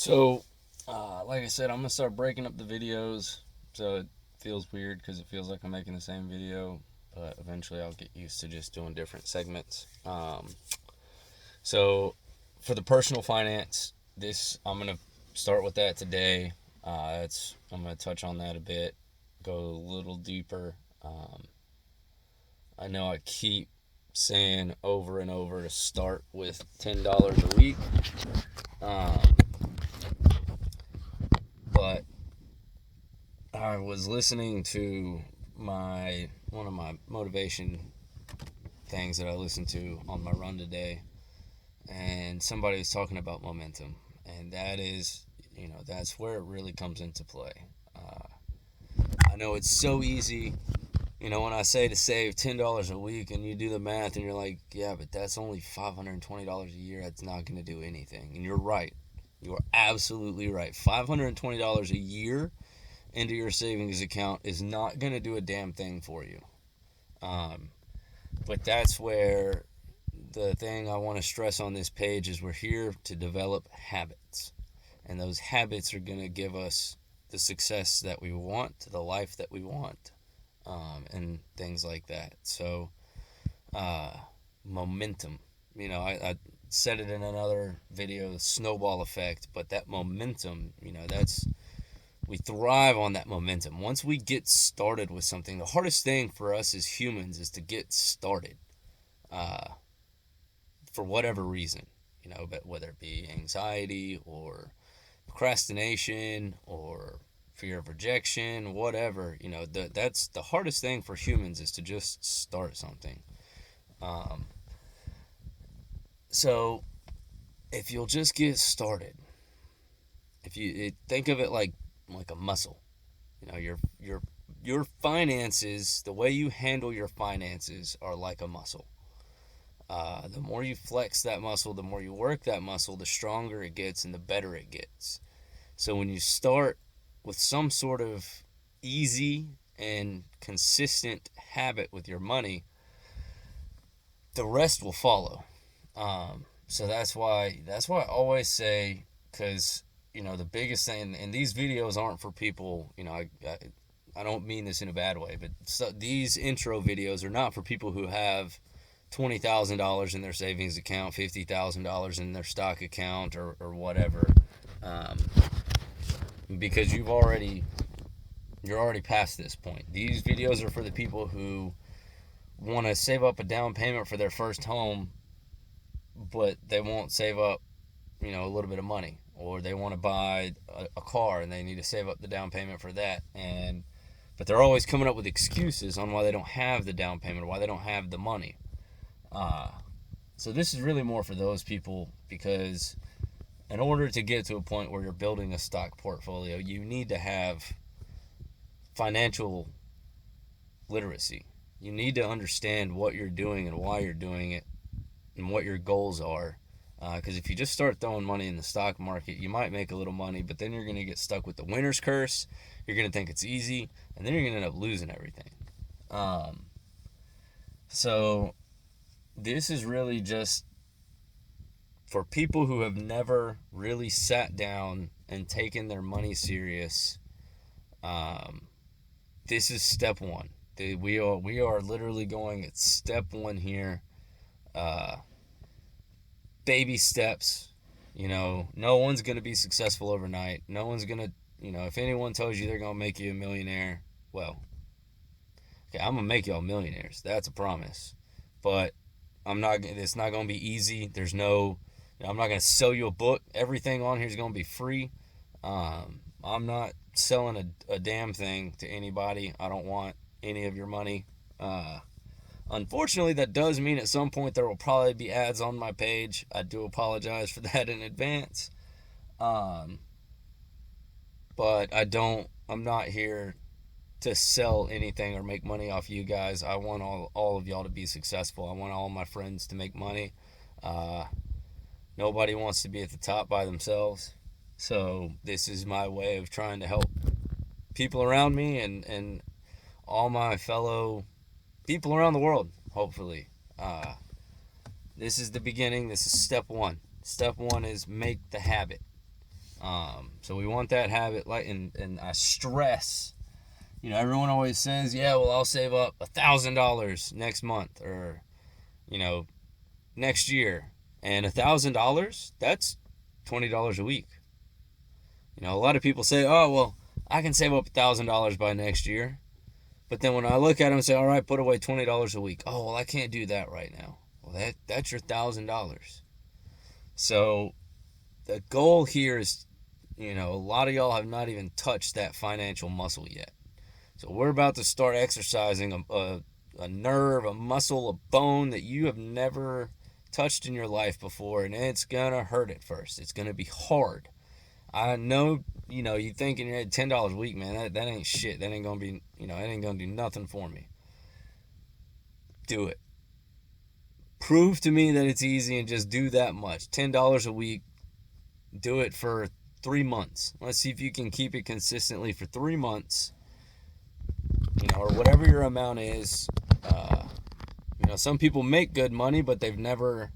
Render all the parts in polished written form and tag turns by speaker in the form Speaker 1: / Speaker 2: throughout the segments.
Speaker 1: So, like I said, I'm gonna start breaking up the videos, so it feels weird because it feels like I'm making the same video, but eventually I'll get used to just doing different segments. So, for the personal finance, this I'm gonna start with that today. I'm gonna touch on that a bit, go a little deeper. I know I keep saying over and over to start with $10 a week, um, but I was listening to my one of my motivation things that I listened to on my run today, and somebody was talking about momentum, and that is, that's where it really comes into play. Uh, I know it's so easy, when I say to save $10 a week, and you do the math, and you're like, yeah, but that's only $520 a year. That's not going to do anything, and you're right. You are absolutely right. $520 a year into your savings account is not going to do a damn thing for you. Um, but that's where the thing I want to stress on this page is we're here to develop habits. And those habits are going to give us the success that we want, the life that we want, and things like that. So, uh, momentum. I said it in another video, the snowball effect, but that momentum, we thrive on that momentum. Once we get started with something, the hardest thing for us as humans is to get started, uh, for whatever reason, but whether it be anxiety or procrastination or fear of rejection, whatever, that's the hardest thing for humans is to just start something. Um, so if you'll just get started, if you think of it like a muscle, your finances, the way you handle your finances are like a muscle. The more you flex that muscle, the more you work that muscle, the stronger it gets and the better it gets. So when you start with some sort of easy and consistent habit with your money, the rest will follow. So that's why I always say, because the biggest thing, and these videos aren't for people. I don't mean this in a bad way, but these intro videos are not for people who have $20,000 in their savings account, $50,000 in their stock account, or whatever, um, because you're already past this point. These videos are for the people who want to save up a down payment for their first home, but they won't save up, a little bit of money, or they want to buy a car and they need to save up the down payment for that, and but they're always coming up with excuses on why they don't have the down payment or why they don't have the money. Uh, so this is really more for those people, because in order to get to a point where you're building a stock portfolio, you need to have financial literacy. You need to understand what you're doing and why you're doing it and what your goals are. Because if you just start throwing money in the stock market, you might make a little money, but then you're going to get stuck with the winner's curse. You're going to think it's easy, and then you're going to end up losing everything. Um, so this is really just for people who have never really sat down and taken their money serious. Um, this is step one. We are literally going at step one here. Uh, Baby steps. No one's gonna be successful overnight. No one's gonna. If anyone tells you they're gonna make you a millionaire, well, okay, I'm gonna make y'all millionaires. That's a promise. But I'm not. It's not gonna be easy. There's no. I'm not gonna sell you a book. Everything on here is gonna be free. I'm not selling a damn thing to anybody. I don't want any of your money. Unfortunately, that does mean at some point there will probably be ads on my page. I do apologize for that in advance. Um, but I'm not here to sell anything or make money off you guys. I want all of y'all to be successful. I want all my friends to make money. Uh, Nobody wants to be at the top by themselves. So this is my way of trying to help people around me and all my fellow people around the world, hopefully. Uh, this is the beginning. This is step one. Step one is make the habit. So we want that habit, like, and I stress, everyone always says, yeah, well, I'll save up $1,000 next month, or, next year. And $1,000, that's $20 a week. A lot of people say, oh, well, I can save up $1,000 by next year. But then when I look at them and say, all right, put away $20 a week. Oh, well, I can't do that right now. Well, that's your $1,000. So the goal here is, a lot of y'all have not even touched that financial muscle yet. So we're about to start exercising a nerve, a muscle, a bone that you have never touched in your life before, and it's gonna hurt at first. It's gonna be hard. I know, you think in your head, $10 a week, man, that ain't shit. That ain't gonna be, it ain't gonna do nothing for me. Do it. Prove to me that it's easy and just do that much. $10 a week. Do it for 3 months. Let's see if you can keep it consistently for 3 months, or whatever your amount is. Some people make good money, but they've never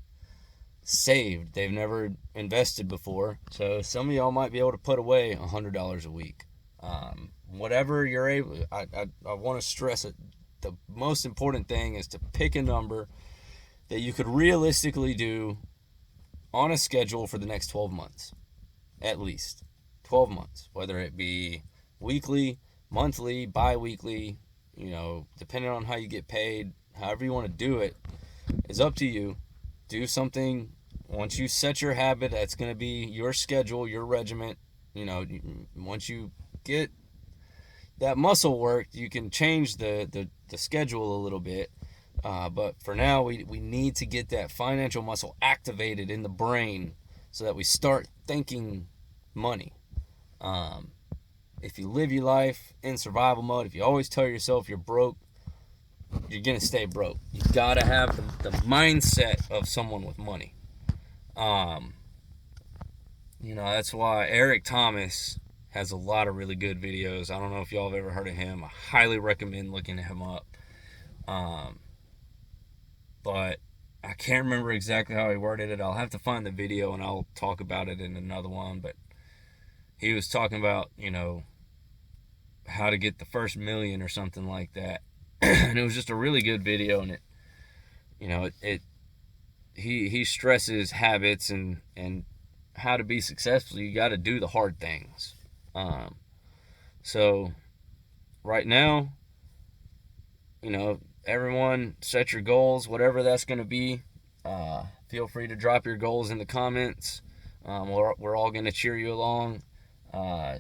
Speaker 1: saved. They've never invested before. So some of y'all might be able to put away $100 a week. Whatever you're able. I want to stress it. The most important thing is to pick a number that you could realistically do on a schedule for the next 12 months. At least 12 months. Whether it be weekly, monthly, bi-weekly, depending on how you get paid, however you want to do it, is up to you. Do something. Once you set your habit, that's going to be your schedule, your regiment. Once you get that muscle worked, you can change the schedule a little bit. But for now, we need to get that financial muscle activated in the brain so that we start thinking money. If you live your life in survival mode, if you always tell yourself you're broke, you're going to stay broke. You got to have the mindset of someone with money. That's why Eric Thomas has a lot of really good videos. I don't know if y'all have ever heard of him. I highly recommend looking him up. But I can't remember exactly how he worded it. I'll have to find the video and I'll talk about it in another one. But he was talking about, how to get the first million or something like that. And it was just a really good video, and he stresses habits and how to be successful. You got to do the hard things. So right now, everyone set your goals, whatever that's going to be. Feel free to drop your goals in the comments. We're all going to cheer you along.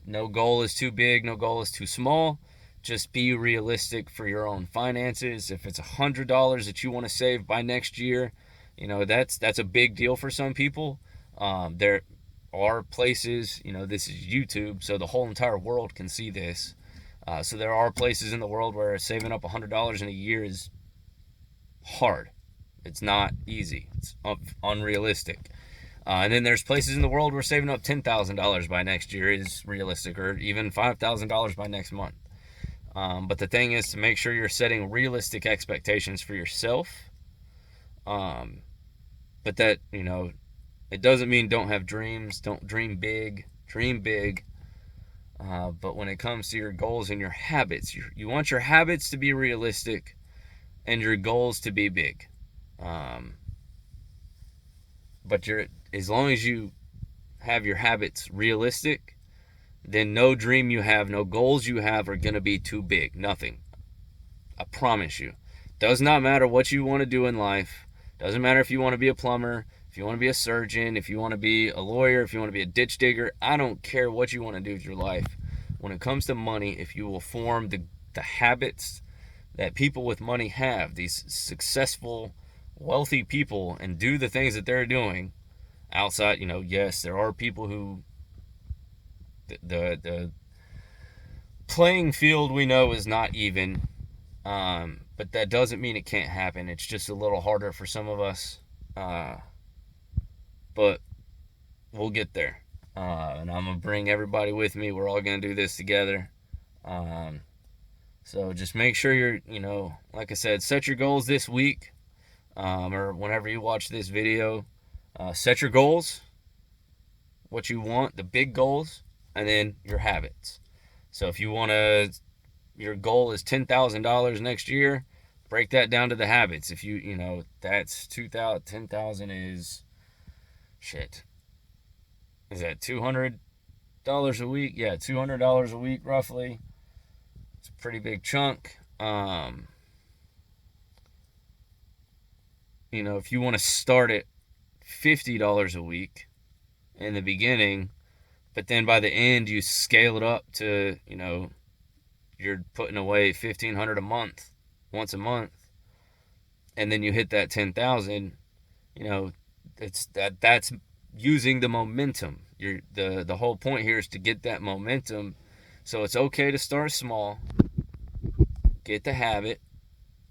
Speaker 1: No goal is too big, no goal is too small. Just be realistic for your own finances. If it's $100 that you want to save by next year, that's a big deal for some people. There are places, this is YouTube, so the whole entire world can see this. So there are places in the world where saving up $100 in a year is hard. It's not easy. It's unrealistic. And then there's places in the world where saving up $10,000 by next year is realistic, or even $5,000 by next month. But the thing is to make sure you're setting realistic expectations for yourself. But that, it doesn't mean don't have dreams. Don't dream big. Dream big. But when it comes to your goals and your habits, you want your habits to be realistic and your goals to be big. But as long as you have your habits realistic, then no dream you have, no goals you have are going to be too big. Nothing. I promise you. Does not matter what you want to do in life. Doesn't matter if you want to be a plumber, if you want to be a surgeon, if you want to be a lawyer, if you want to be a ditch digger. I don't care what you want to do with your life. When it comes to money, if you will form the habits that people with money have, these successful, wealthy people, and do the things that they're doing outside, yes, there are people who the playing field we know is not even, but that doesn't mean it can't happen. It's just a little harder for some of us, but we'll get there. And I'm gonna bring everybody with me. We're all gonna do this together. So just make sure you're, like I said, set your goals this week, or whenever you watch this video. Set your goals, what you want, the big goals, and then your habits. So if you want to, your goal is $10,000 next year, break that down to the habits. If that's 2,000, 10,000 is shit. Is that $200 a week? Yeah, $200 a week roughly. It's a pretty big chunk. If you want to start at $50 a week in the beginning, but then by the end you scale it up to, you're putting away $1,500 a month, once a month, and then you hit that 10,000, that's using the momentum. The whole point here is to get that momentum. So it's okay to start small, get the habit,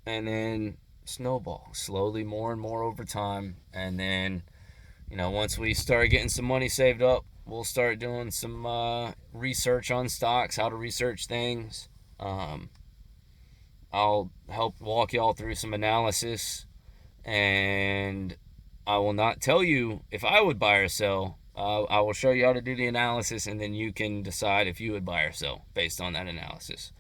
Speaker 1: and then snowball slowly, more and more over time. And then, once we start getting some money saved up, we'll start doing some research on stocks, how to research things. I'll help walk y'all through some analysis, and I will not tell you if I would buy or sell. I will show you how to do the analysis, and then you can decide if you would buy or sell based on that analysis.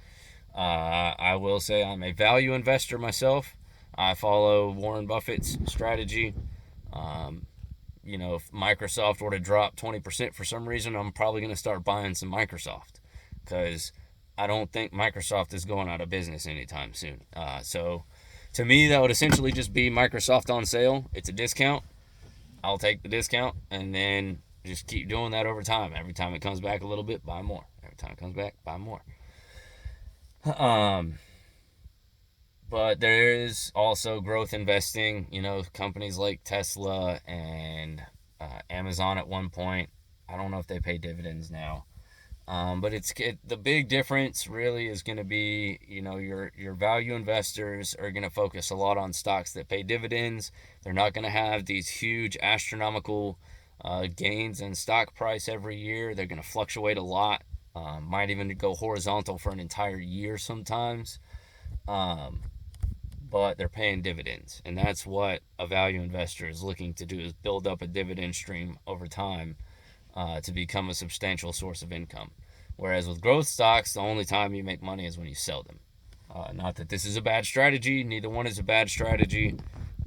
Speaker 1: I will say I'm a value investor myself. I follow Warren Buffett's strategy. If Microsoft were to drop 20% for some reason, I'm probably going to start buying some Microsoft, because I don't think Microsoft is going out of business anytime soon. So to me, that would essentially just be Microsoft on sale. It's a discount. I'll take the discount and then just keep doing that over time. Every time it comes back a little bit, buy more. Every time it comes back, buy more. But there is also growth investing. Companies like Tesla and Amazon at one point. I don't know if they pay dividends now. But the big difference really is going to be, your value investors are going to focus a lot on stocks that pay dividends. They're not going to have these huge astronomical gains in stock price every year. They're going to fluctuate a lot. Might even go horizontal for an entire year sometimes. But they're paying dividends, and that's what a value investor is looking to do, is build up a dividend stream over time to become a substantial source of income. Whereas with growth stocks, the only time you make money is when you sell them. Not that this is a bad strategy. Neither one is a bad strategy.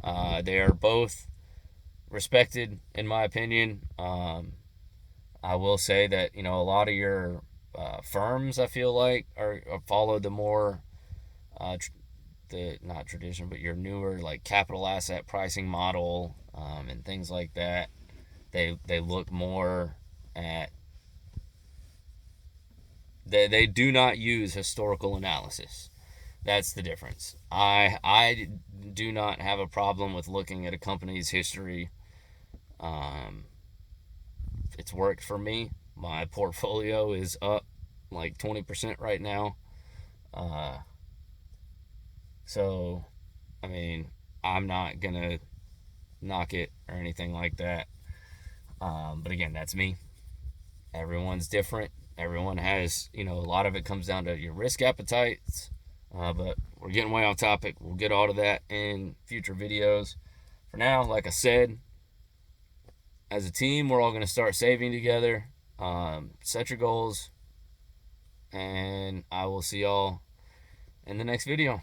Speaker 1: They are both respected, in my opinion. I will say that, a lot of your firms, I feel like, are follow the more, not tradition, but your newer, like, capital asset pricing model and things like that. They look more at, they do not use historical analysis. That's the difference. I do not have a problem with looking at a company's history. It's worked for me. My portfolio is up like 20% right now. So, I mean, I'm not going to knock it or anything like that. But again, that's me. Everyone's different. Everyone has, a lot of it comes down to your risk appetites. But we're getting way off topic. We'll get all of that in future videos. For now, like I said, as a team, we're all going to start saving together. Set your goals. And I will see y'all in the next video.